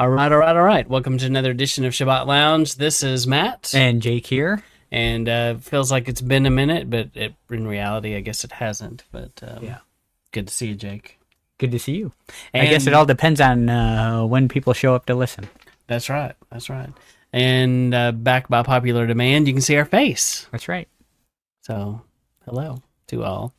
All right. Welcome to another edition of Shabbat Lounge. This is Matt. And Jake here. And feels like it's been a minute, but in reality, I guess it hasn't. But Yeah. Good to see you, Jake. Good to see you. And I guess it all depends on when people show up to listen. That's right. And back by popular demand, you can see our face. That's right. So, hello to all.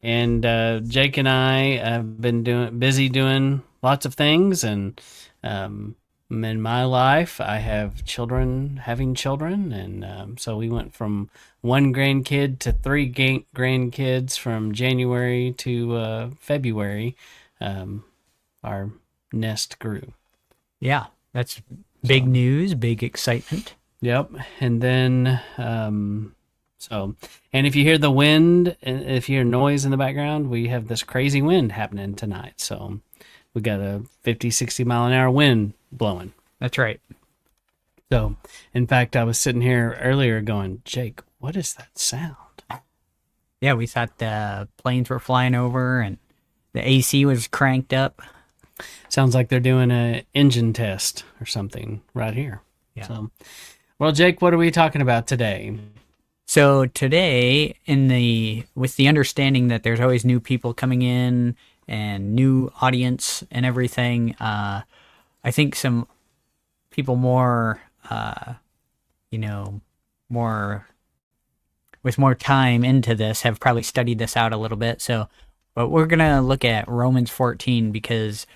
And Jake and I have been busy doing lots of things, and in my life, I have having children, and so we went from one grandkid to three grandkids from January to February. Our nest grew. Yeah, that's big news, big excitement. Yep, and then and if you hear the wind, if you hear noise in the background, we have this crazy wind happening tonight. So we got a 50, 60 mile an hour wind blowing. That's right. So, in fact, I was sitting here earlier going, Jake, what is that sound? Yeah, we thought the planes were flying over and the AC was cranked up. Sounds like they're doing an engine test or something right here. Yeah. So, well, Jake, what are we talking about today? So today, with the understanding that there's always new people coming in and new audience and everything, I think some people more with more time into this have probably studied this out a little bit. So, but we're gonna look at Romans 14 because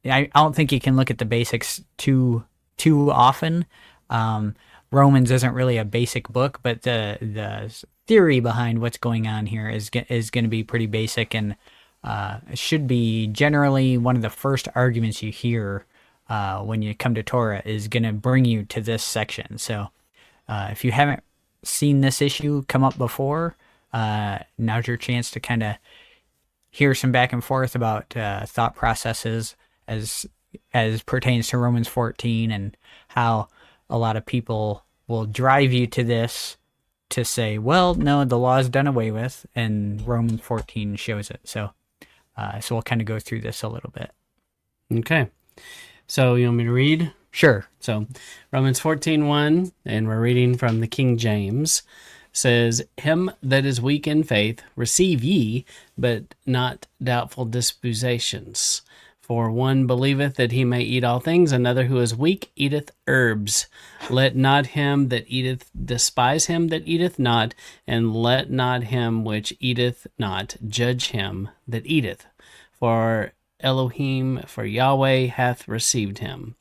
I don't think you can look at the basics too often. Romans isn't really a basic book, but the theory behind what's going on here is going to be pretty basic, and should be generally one of the first arguments you hear when you come to Torah is going to bring you to this section. So if you haven't seen this issue come up before, now's your chance to kind of hear some back and forth about thought processes as pertains to Romans 14 and how a lot of people will drive you to this to say, well, no, the law is done away with, and Romans 14 shows it. So we'll kind of go through this a little bit. Okay. So you want me to read? Sure. So Romans 14:1, and we're reading from the King James, says, Him that is weak in faith receive ye, but not doubtful disputation. For one believeth that he may eat all things, another who is weak eateth herbs. Let not him that eateth despise him that eateth not, and let not him which eateth not judge him that eateth. For Yahweh hath received him.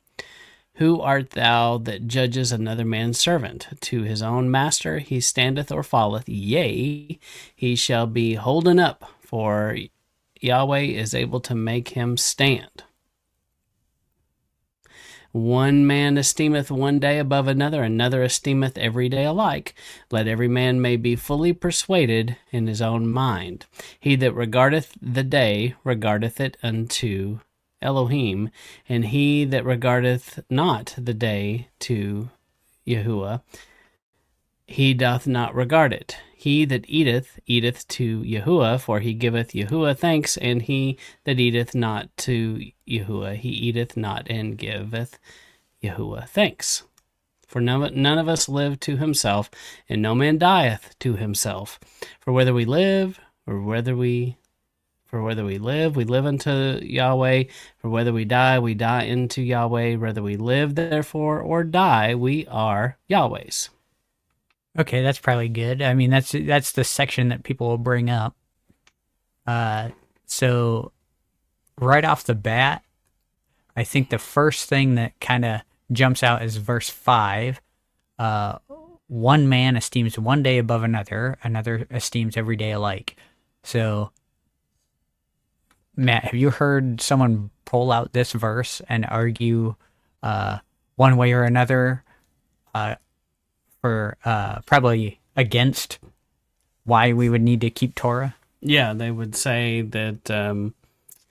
Who art thou that judges another man's servant? To his own master he standeth or falleth, yea, he shall be holden up, for Yahweh is able to make him stand. One man esteemeth one day above another, another esteemeth every day alike. Let every man may be fully persuaded in his own mind. He that regardeth the day regardeth it unto Elohim, and he that regardeth not the day to Yahuwah, he doth not regard it. He that eateth, eateth to Yahuwah, for he giveth Yahuwah thanks, and he that eateth not to Yahuwah, he eateth not and giveth Yahuwah thanks. For none of us live to himself, and no man dieth to himself. For whether we live, we live unto Yahweh. For whether we die into Yahweh. Whether we live, therefore, or die, we are Yahweh's. Okay, that's probably good. I mean, that's the section that people will bring up. So right off the bat, I think the first thing that kind of jumps out is verse 5. One man esteems one day above another, another esteems every day alike. So, Matt, have you heard someone pull out this verse and argue one way or another for probably against why we would need to keep Torah? Yeah, they would say that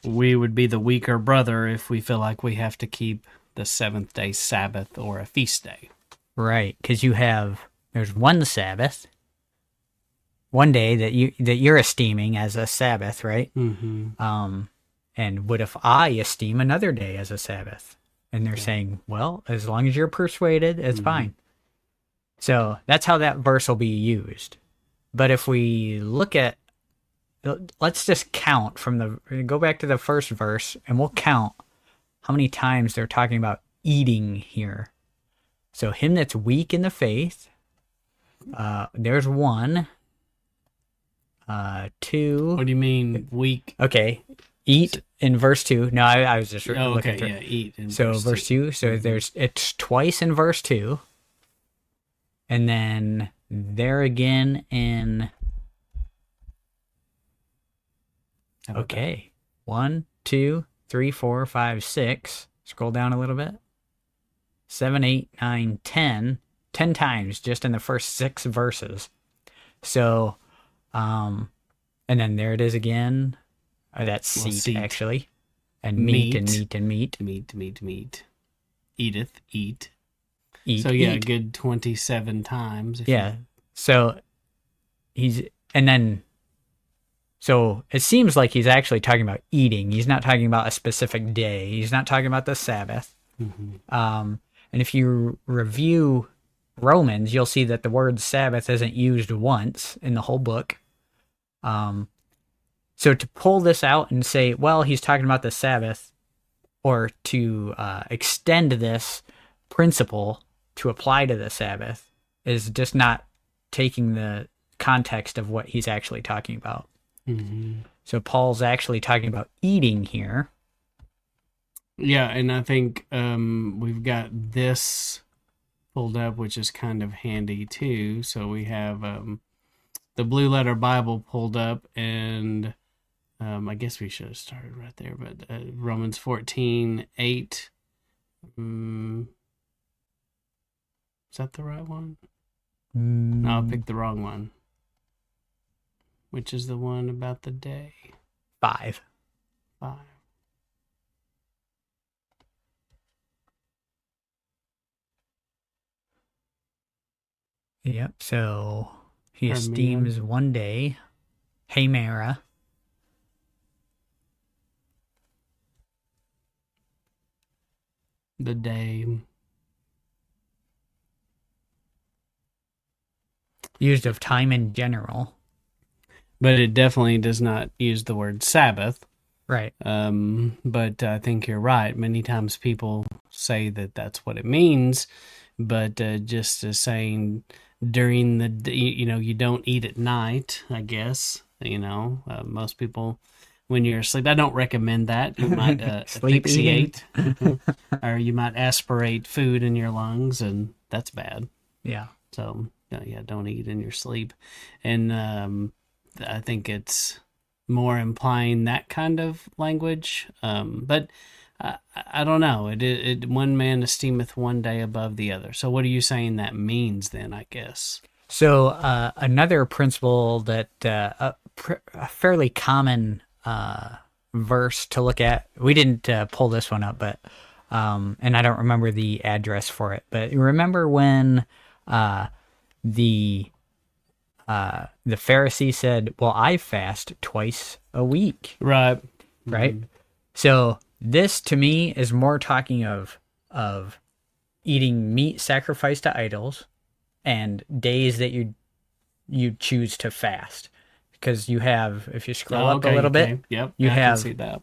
we would be the weaker brother if we feel like we have to keep the seventh-day Sabbath or a feast day. Right, because there's one Sabbath, one day that you're esteeming as a Sabbath, right? Mm-hmm. And what if I esteem another day as a Sabbath? And they're saying, well, as long as you're persuaded, it's fine. So that's how that verse will be used. But if we look at, let's just count go back to the first verse, and we'll count how many times they're talking about eating here. So him that's weak in the faith, there's 1. 2. What do you mean weak? Okay, eat in verse 2. No, I was just Oh, looking okay, through. yeah, eat. In So verse 2. So it's twice in verse 2, and then there again in. Okay, 1, 2, 3, 4, 5, 6. Scroll down a little bit. 7, 8, 9, 10. 10 times just in the first 6 verses. So, and then there it is again. That's seat, actually. And meat and meat and meat. Meat. Eateth, eat. Eat. So yeah, eat. a good 27 times. Yeah. So so it seems like he's actually talking about eating. He's not talking about a specific day. He's not talking about the Sabbath. And if you review Romans, you'll see that the word Sabbath isn't used once in the whole book. So to pull this out and say, well, he's talking about the Sabbath, or to extend this principle to apply to the Sabbath, is just not taking the context of what he's actually talking about. So Paul's actually talking about eating here. Yeah, and I think we've got this pulled up, which is kind of handy too. So we have the Blue Letter Bible pulled up, and I guess we should have started right there, but Romans 14:8. Is that the right one? No, I picked the wrong one. Which is the one about the day? 5. Yep. So he esteems one day, Hemera. The day. Used of time in general. But it definitely does not use the word Sabbath. Right. But I think you're right. Many times people say that that's what it means, but just as saying during the day, you don't eat at night, I guess. Most people, when you're asleep, I don't recommend that. You might asphyxiate, or you might aspirate food in your lungs, and that's bad. Yeah. So, yeah, don't eat in your sleep. And I think it's more implying that kind of language. But I don't know. It one man esteemeth one day above the other. So what are you saying that means then, I guess? So another principle that a fairly common verse to look at, we didn't pull this one up, but and I don't remember the address for it, but remember when the Pharisee said, well, I fast twice a week. Right. Right. So this to me is more talking of eating meat sacrificed to idols and days that you choose to fast. Because you have, if you scroll up a little bit, yep, you I have can see that.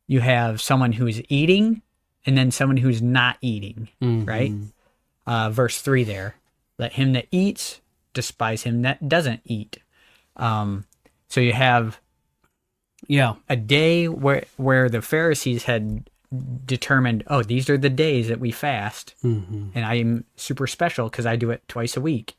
You have someone who's eating and then someone who's not eating, right? Verse 3 there. Let him that eats despise him that doesn't eat. So you have a day where the Pharisees had determined, oh, these are the days that we fast, and I am super special because I do it twice a week.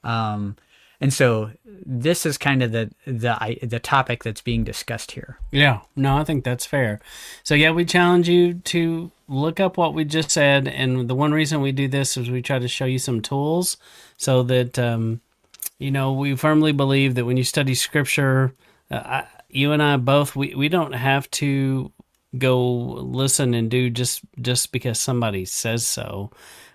And so this is kind of the topic that's being discussed here. Yeah, no, I think that's fair. So yeah, we challenge you to look up what we just said, and the one reason we do this is we try to show you some tools so that we firmly believe that when you study Scripture, you and I both, we don't have to go listen and do just because somebody says so.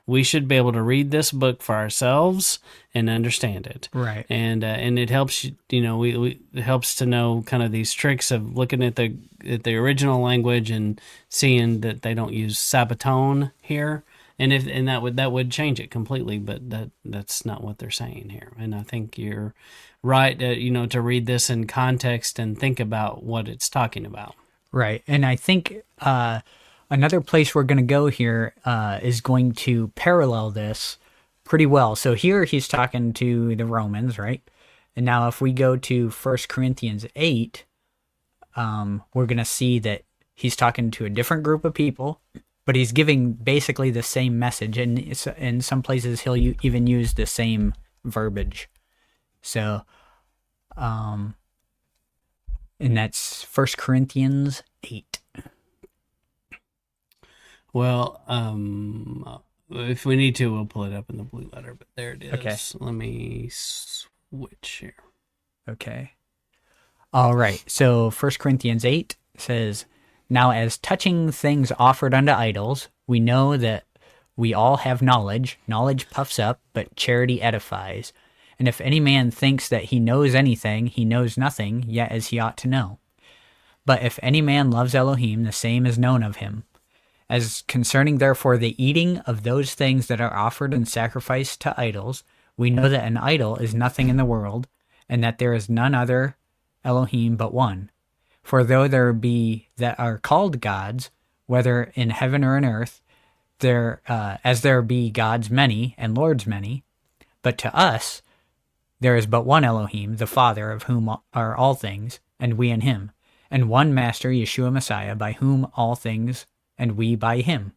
we should be able to read this book for ourselves and understand it. Right. And it helps it helps to know kind of these tricks of looking at the original language and seeing that they don't use Sabbatone here. And that would change it completely, but that's not what they're saying here. And I think you're right, to read this in context and think about what it's talking about. Right. And I think another place we're going to go here is going to parallel this pretty well. So here he's talking to the Romans, right? And now if we go to 1 Corinthians 8, we're going to see that he's talking to a different group of people, but he's giving basically the same message. And in some places, he'll even use the same verbiage. So, and that's 1 Corinthians 8. Well, if we need to, we'll pull it up in the blue letter, but there it is. Okay. Let me switch here. Okay. All right. So 1 Corinthians 8 says, "Now as touching things offered unto idols, we know that we all have knowledge. Knowledge puffs up, but charity edifies. And if any man thinks that he knows anything, he knows nothing, yet as he ought to know. But if any man loves Elohim, the same is known of him. As concerning therefore the eating of those things that are offered and sacrificed to idols, we know that an idol is nothing in the world, and that there is none other Elohim but one. For though there be that are called gods, whether in heaven or in earth, as there be gods many and lords many, but to us there is but one Elohim, the Father, of whom are all things, and we in him, and one Master, Yeshua Messiah, by whom all things, and we by him.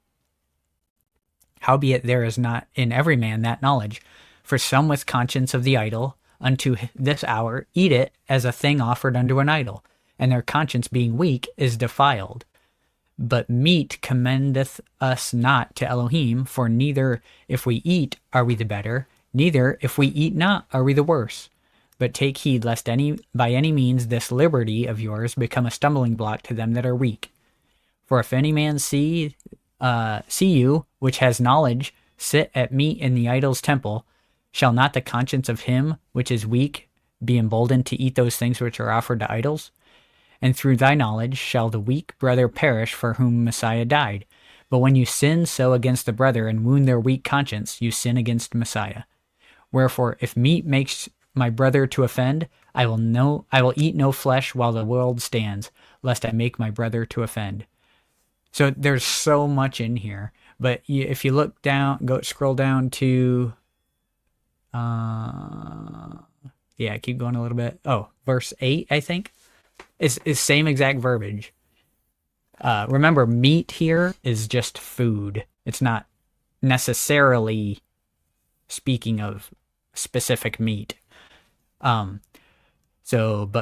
Howbeit there is not in every man that knowledge, for some with conscience of the idol unto this hour eat it as a thing offered unto an idol, and their conscience being weak is defiled. But meat commendeth us not to Elohim, for neither if we eat are we the better, neither if we eat not are we the worse. But take heed lest by any means this liberty of yours become a stumbling block to them that are weak. For if any man see you, which has knowledge, sit at meat in the idol's temple, shall not the conscience of him which is weak be emboldened to eat those things which are offered to idols? And through thy knowledge shall the weak brother perish for whom Messiah died. But when you sin so against the brother and wound their weak conscience, you sin against Messiah. Wherefore, if meat makes my brother to offend, I will eat no flesh while the world stands, lest I make my brother to offend." So there's so much in here, but if you look down, scroll down to, keep going a little bit. Oh, verse 8, I think, is same exact verbiage. Remember, meat here is just food. It's not necessarily speaking of specific meat. But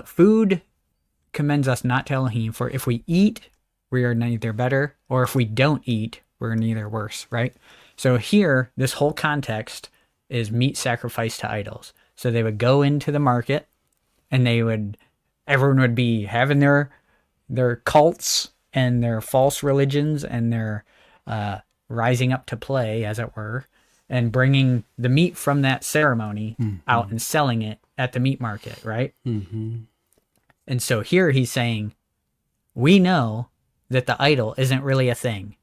food commends us not to Elohim, for if we eat, we are neither better, or if we don't eat, we're neither worse, right? So here, this whole context is meat sacrificed to idols. So they would go into the market, and everyone would be having their cults and their false religions and their rising up to play, as it were, and bringing the meat from that ceremony out and selling it at the meat market, right? Mm-hmm. And so here he's saying, we know that the idol isn't really a thing.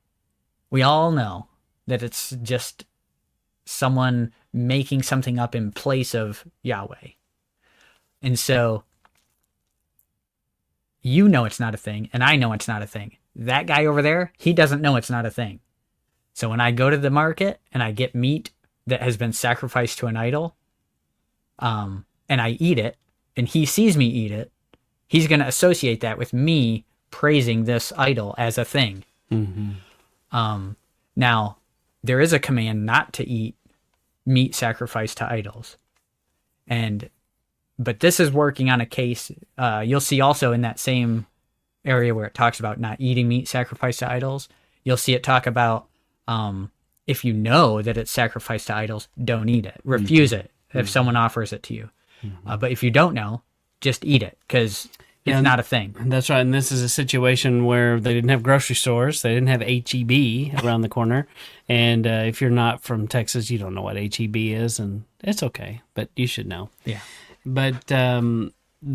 We all know that it's just someone making something up in place of Yahweh. And so you know it's not a thing, and I know it's not a thing. That guy over there, he doesn't know it's not a thing. So when I go to the market and I get meat that has been sacrificed to an idol, and I eat it, and he sees me eat it, he's going to associate that with me praising this idol as a thing. Mm-hmm. Now, there is a command not to eat meat sacrificed to idols. But this is working on a case, you'll see also in that same area where it talks about not eating meat sacrificed to idols, you'll see it talk about if you know that it's sacrificed to idols, don't eat it. Refuse it if someone offers it to you. Mm-hmm. But if you don't know, just eat it, because it's not a thing. That's right. And this is a situation where they didn't have grocery stores. They didn't have HEB around the corner. And if you're not from Texas, you don't know what HEB is, and it's okay, but you should know. Yeah. But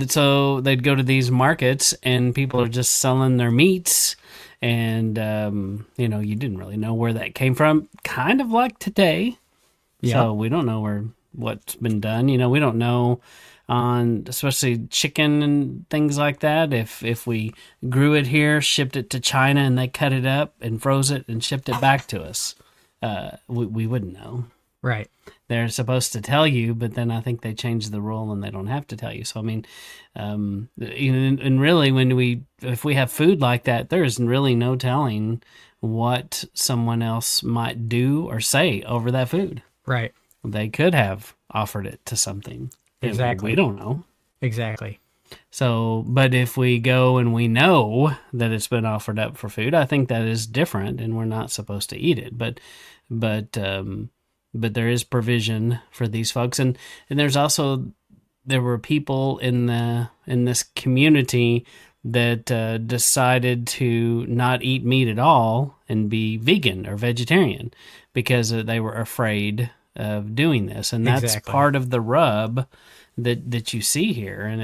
so they'd go to these markets, and people are just selling their meats, and you didn't really know where that came from. Kind of like today. Yeah. So we don't know what's been done. We don't know on especially chicken and things like that. If we grew it here, shipped it to China, and they cut it up and froze it and shipped it back to us, we wouldn't know. Right. They're supposed to tell you, but then I think they changed the rule and they don't have to tell you. So I mean, and really, if we have food like that, there is really no telling what someone else might do or say over that food. Right. They could have offered it to something. Exactly. We don't know. Exactly. So, but if we go and we know that it's been offered up for food, I think that is different, and we're not supposed to eat it. But there is provision for these folks, and there were people in this community that decided to not eat meat at all and be vegan or vegetarian because they were afraid of doing this, and that's part of the rub that you see here. And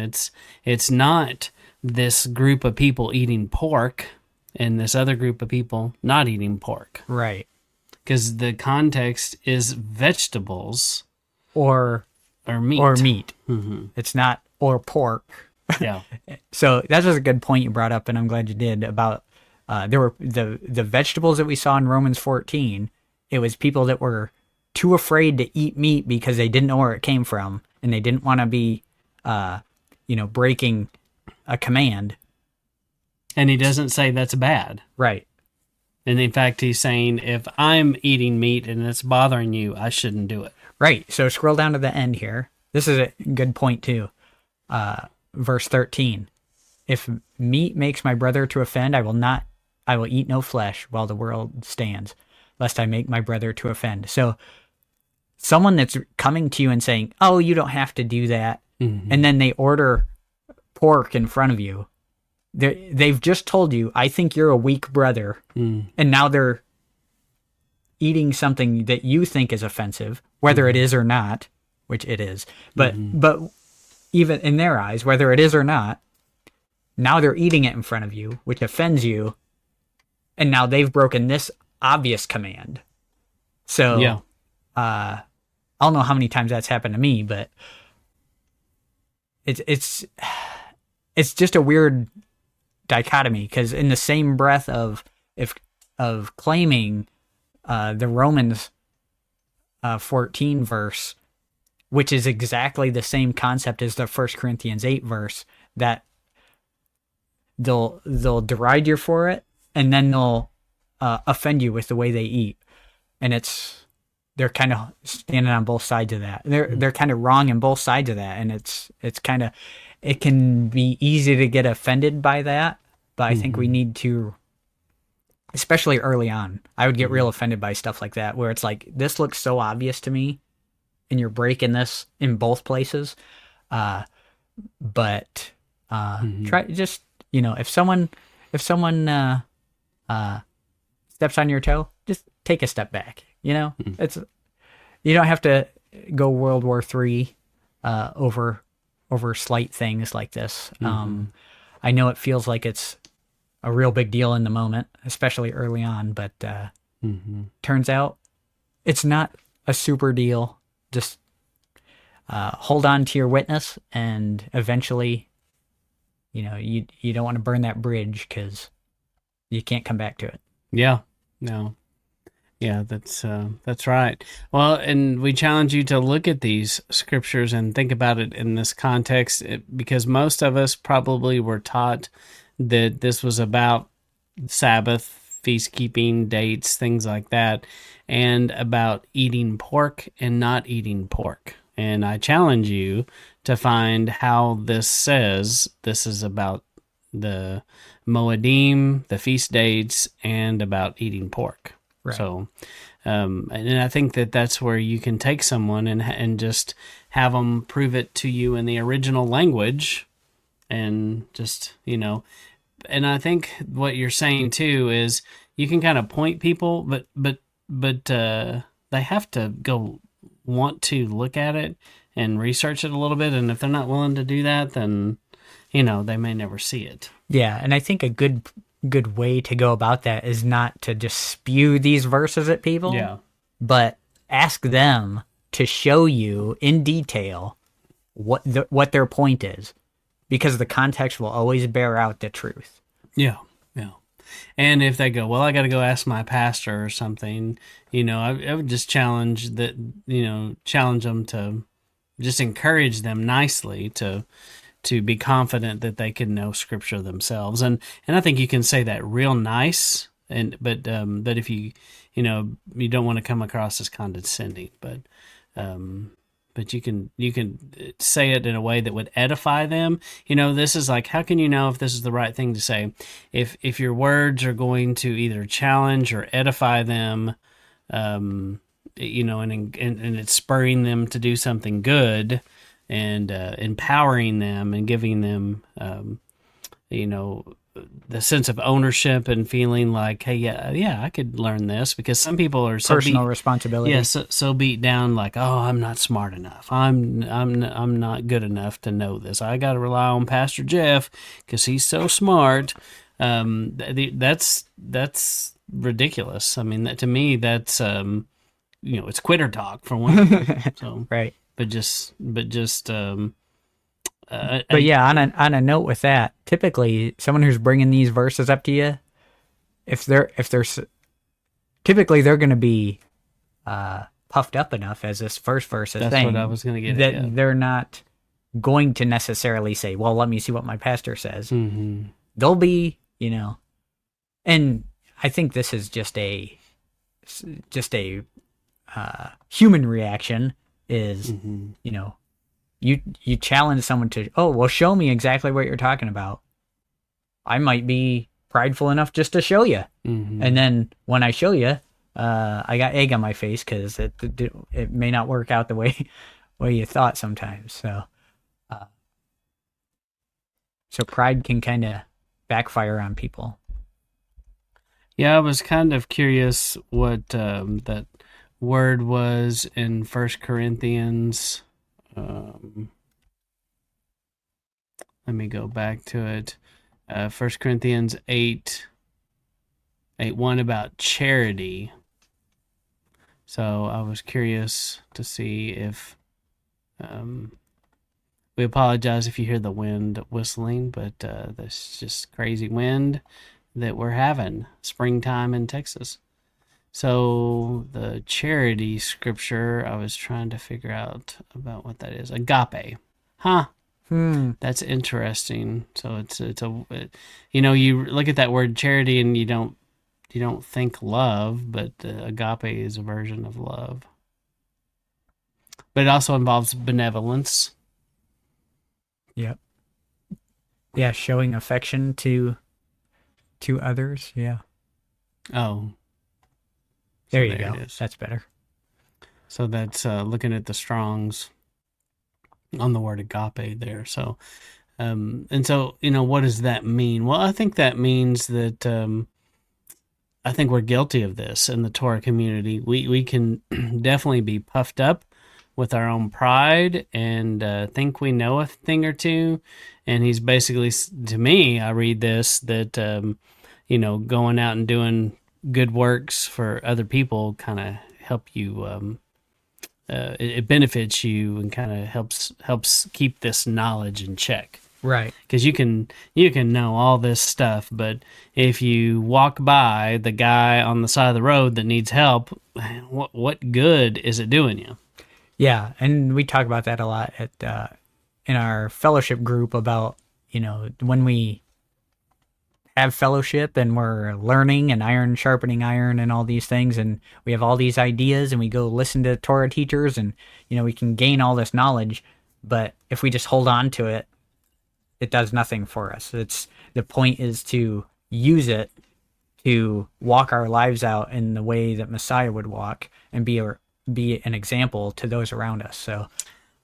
it's not this group of people eating pork and this other group of people not eating pork, right? Because the context is vegetables or meat Mm-hmm. It's not or pork. Yeah. So that was a good point you brought up, and I'm glad you did, about there were the vegetables that we saw in Romans 14. It was people that were too afraid to eat meat because they didn't know where it came from, and they didn't want to be, breaking a command. And he doesn't say that's bad. Right. And in fact, he's saying, if I'm eating meat and it's bothering you, I shouldn't do it. Right. So scroll down to the end here. This is a good point too. Verse 13. If meat makes my brother to offend, I will eat no flesh while the world stands, lest I make my brother to offend. So someone that's coming to you and saying, oh, you don't have to do that. Mm-hmm. And then they order pork in front of you. They've just told you, I think you're a weak brother. And now they're eating something that you think is offensive, whether it is or not, which it is. But even in their eyes, whether it is or not, now they're eating it in front of you, which offends you. And now they've broken this obvious command. So, yeah. I don't know how many times that's happened to me, but it's just a weird dichotomy, because in the same breath of claiming the Romans 14 verse, which is exactly the same concept as the 1 Corinthians 8 verse, that they'll deride you for it, and then they'll offend you with the way they eat, and they're kind of standing on both sides of that. They're kind of wrong in both sides of that, and it's kind of, it can be easy to get offended by that, but I think we need to, especially early on, I would get real offended by stuff like that, where it's like, this looks so obvious to me, and you're breaking this in both places. But try just, if someone steps on your toe, just take a step back. It's, you don't have to go World War III over slight things like this. I know it feels like it's a real big deal in the moment, especially early on, but turns out it's not a super deal. Just hold on to your witness, and eventually, you don't want to burn that bridge, because you can't come back to it. Yeah, no. Yeah, that's right. Well, and we challenge you to look at these scriptures and think about it in this context, because most of us probably were taught that this was about Sabbath, feast keeping, dates, things like that, and about eating pork and not eating pork. And I challenge you to find how this says this is about the Moedim, the feast dates, and about eating pork. Right. So, and I think that's where you can take someone and just have them prove it to you in the original language, and just, and I think what you're saying too is you can kind of point people, but they have to go want to look at it and research it a little bit, and if they're not willing to do that, then they may never see it. Yeah, and I think a good way to go about that is not to just spew these verses at people. Yeah. But ask them to show you in detail what their point is, because the context will always bear out the truth. Yeah, yeah. And if they go, well, I got to go ask my pastor or something, I would just challenge them to just encourage them nicely to be confident that they can know Scripture themselves. And I think you can say that real nice, but if you don't want to come across as condescending, but you can say it in a way that would edify them. This is like, how can you know if this is the right thing to say? If your words are going to either challenge or edify them, and it's spurring them to do something good, and empowering them and giving them, the sense of ownership and feeling like, hey, yeah, I could learn this, because some people are so personal responsibility. Yeah, so beat down, like, oh, I'm not smart enough. I'm not good enough to know this. I got to rely on Pastor Jeff because he's so smart. That's ridiculous. I mean, to me, that's it's quitter talk for one. So right. But yeah, on a note with that, typically someone who's bringing these verses up to you, typically they're going to be puffed up enough, as this first verse is saying. That's what I was going to get at. Yeah. They're not going to necessarily say, well, let me see what my pastor says. Mm-hmm. They'll be, and I think this is just a human reaction is, you challenge someone to, oh, well, show me exactly what you're talking about. I might be prideful enough just to show you. Mm-hmm. And then when I show you, I got egg on my face because it may not work out the way you thought sometimes. So pride can kind of backfire on people. Yeah, I was kind of curious what that word was in 1 Corinthians. Let me go back to it. 1 Corinthians 8:1 about charity. So I was curious to see if we apologize if you hear the wind whistling, but that's just crazy wind that we're having springtime in Texas. So the charity scripture, I was trying to figure out about what that is. Agape. Huh. That's interesting. So you look at that word charity and you don't think love, but agape is a version of love. But it also involves benevolence. Yep. Yeah, showing affection to others. Yeah. Oh. There you go. That's better. So that's looking at the Strong's on the word agape there. So, and so, what does that mean? Well, I think that means that I think we're guilty of this in the Torah community. We can definitely be puffed up with our own pride and think we know a thing or two. And he's basically, to me, I read this, that, going out and doing good works for other people kind of help you, it benefits you and kind of helps keep this knowledge in check. Right. Because you can know all this stuff, but if you walk by the guy on the side of the road that needs help, what good is it doing you? Yeah, and we talk about that a lot in our fellowship group about, when we have fellowship and we're learning and iron sharpening iron and all these things, and we have all these ideas and we go listen to Torah teachers and, we can gain all this knowledge, but if we just hold on to it, it does nothing for us. The point is to use it to walk our lives out in the way that Messiah would walk and be an example to those around us. So,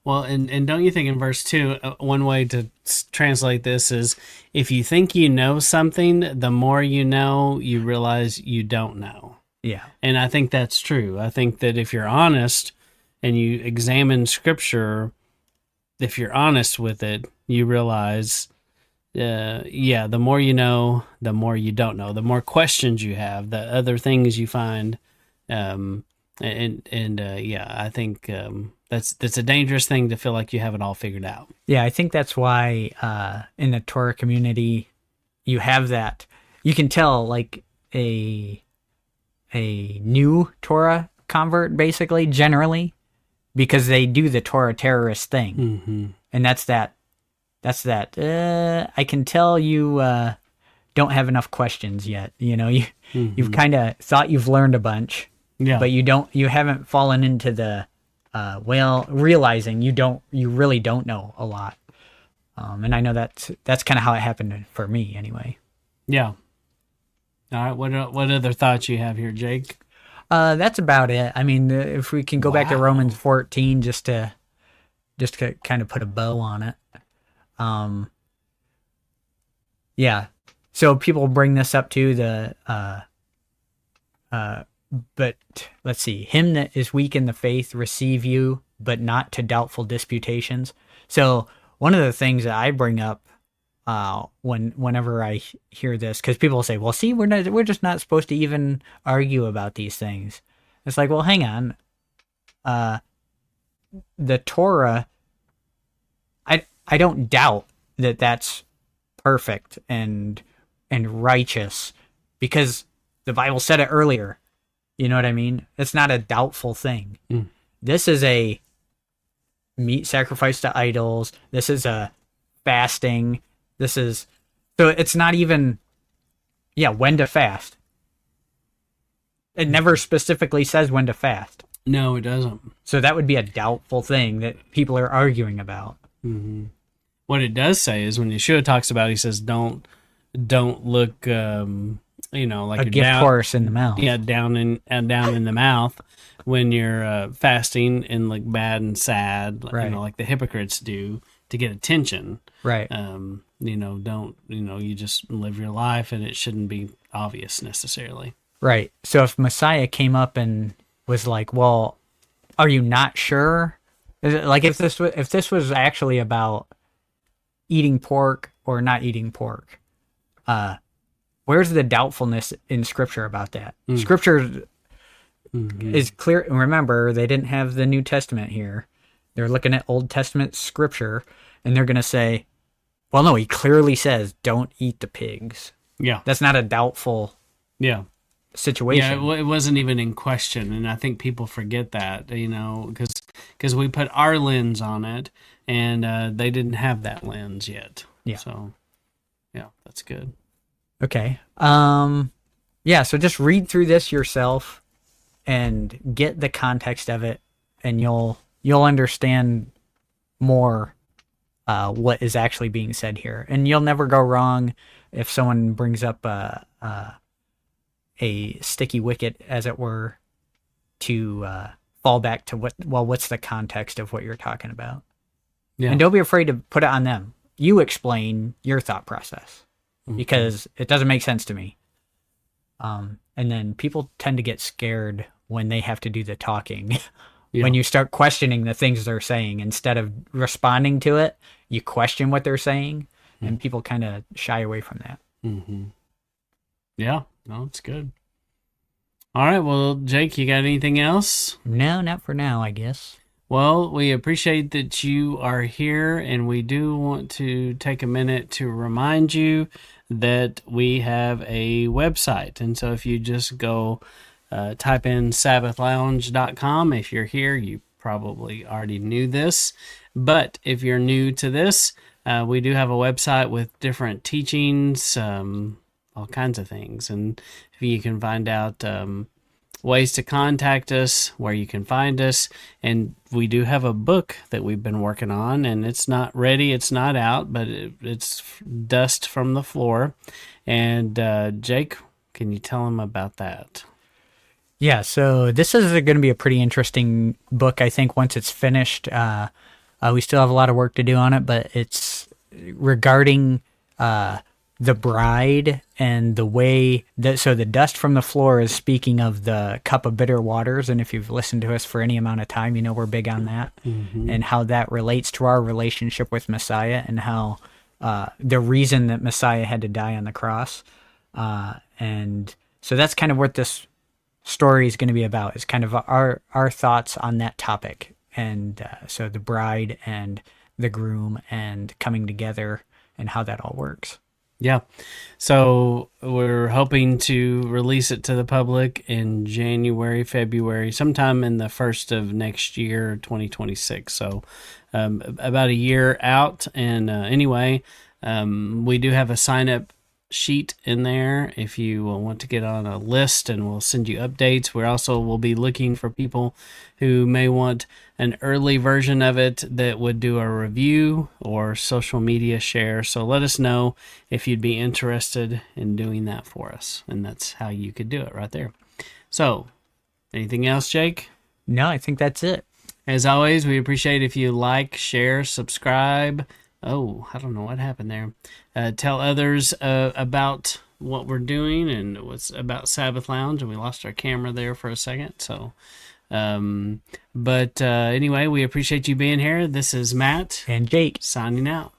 Well, and don't you think in verse 2, one way to translate this is, if you think you know something, the more you know, you realize you don't know. Yeah. And I think that's true. I think that if you're honest and you examine Scripture, if you're honest with it, you realize, the more you know, the more you don't know. The more questions you have, the other things you find. I think that's a dangerous thing to feel like you have it all figured out. Yeah, I think that's why in the Torah community you have that. You can tell like a new Torah convert, basically, generally, because they do the Torah terrorist thing. Mm-hmm. And that's that, I can tell you don't have enough questions yet. You've kind of thought you've learned a bunch, but you haven't fallen into the, realizing you really don't know a lot. And I know that's kind of how it happened for me anyway. Yeah. All right. What other thoughts you have here, Jake? That's about it. I mean, if we can go back to Romans 14, just to kind of put a bow on it. Yeah. So people bring this up to but let's see. Him that is weak in the faith receive you, but not to doubtful disputations. So one of the things that I bring up whenever I hear this, because people say, well, see, we're just not supposed to even argue about these things. It's like, well, hang on. The Torah, I don't doubt that that's perfect and righteous, because the Bible said it earlier. You know what I mean? It's not a doubtful thing. Mm. This is a meat sacrifice to idols. This is a fasting. So it's not even, when to fast. It never specifically says when to fast. No, it doesn't. So that would be a doubtful thing that people are arguing about. Mm-hmm. What it does say is when Yeshua talks about, he says, don't look, like a gift horse in the mouth. Yeah, down in the mouth when you're fasting and look bad and sad, right. Like the hypocrites do to get attention. Right. You just live your life, and it shouldn't be obvious necessarily. Right. So if Messiah came up and was like, well, are you not sure? Like if this was actually about eating pork or not eating pork, where's the doubtfulness in Scripture about that? Mm. Scripture is clear. Remember, they didn't have the New Testament here. They're looking at Old Testament Scripture, and they're going to say, well, no, he clearly says, don't eat the pigs. Yeah. That's not a doubtful situation. Yeah, it wasn't even in question, and I think people forget that, because we put our lens on it, and they didn't have that lens yet. Yeah. So, that's good. Okay. So just read through this yourself and get the context of it, and you'll understand more what is actually being said here. And you'll never go wrong if someone brings up a sticky wicket, as it were, to fall back to what's the context of what you're talking about. Yeah. And don't be afraid to put it on them. You explain your thought process. Because it doesn't make sense to me. And then people tend to get scared when they have to do the talking. Yeah. When you start questioning the things they're saying, instead of responding to it, you question what they're saying, and people kind of shy away from that. Mm-hmm. Yeah, no, it's good. All right, well, Jake, you got anything else? No, not for now, I guess. Well, we appreciate that you are here, and we do want to take a minute to remind you that we have a website. And so if you just go type in sabbathlounge.com, if you're here, you probably already knew this. But if you're new to this, we do have a website with different teachings, all kinds of things. And if you can find out ways to contact us, where you can find us. And we do have a book that we've been working on, and it's not ready, it's not out, but it's dust from the floor. And Jake, can you tell them about that? Yeah, so this is going to be a pretty interesting book, I think, once it's finished. We still have a lot of work to do on it, but it's regarding the bride and the way that, so the dust from the floor is speaking of the cup of bitter waters. And if you've listened to us for any amount of time, you know we're big on that, and how that relates to our relationship with Messiah, and how the reason that Messiah had to die on the cross. And so that's kind of what this story is going to be about, is kind of our thoughts on that topic. And so the bride and the groom and coming together and how that all works. Yeah. So we're hoping to release it to the public in January, February, sometime in the first of next year, 2026. So about a year out. And anyway, we do have a sign-up sheet in there if you want to get on a list, and we'll send you updates. We also will be looking for people who may want an early version of it that would do a review or social media share. So let us know if you'd be interested in doing that for us, and that's how you could do it right there. So anything else, Jake? No, I think that's it. As always, we appreciate if you like, share, subscribe. Oh, I don't know what happened there. Tell others about what we're doing and what's about Sabbath Lounge. And we lost our camera there for a second. So, but anyway, we appreciate you being here. This is Matt And Jake. signing out.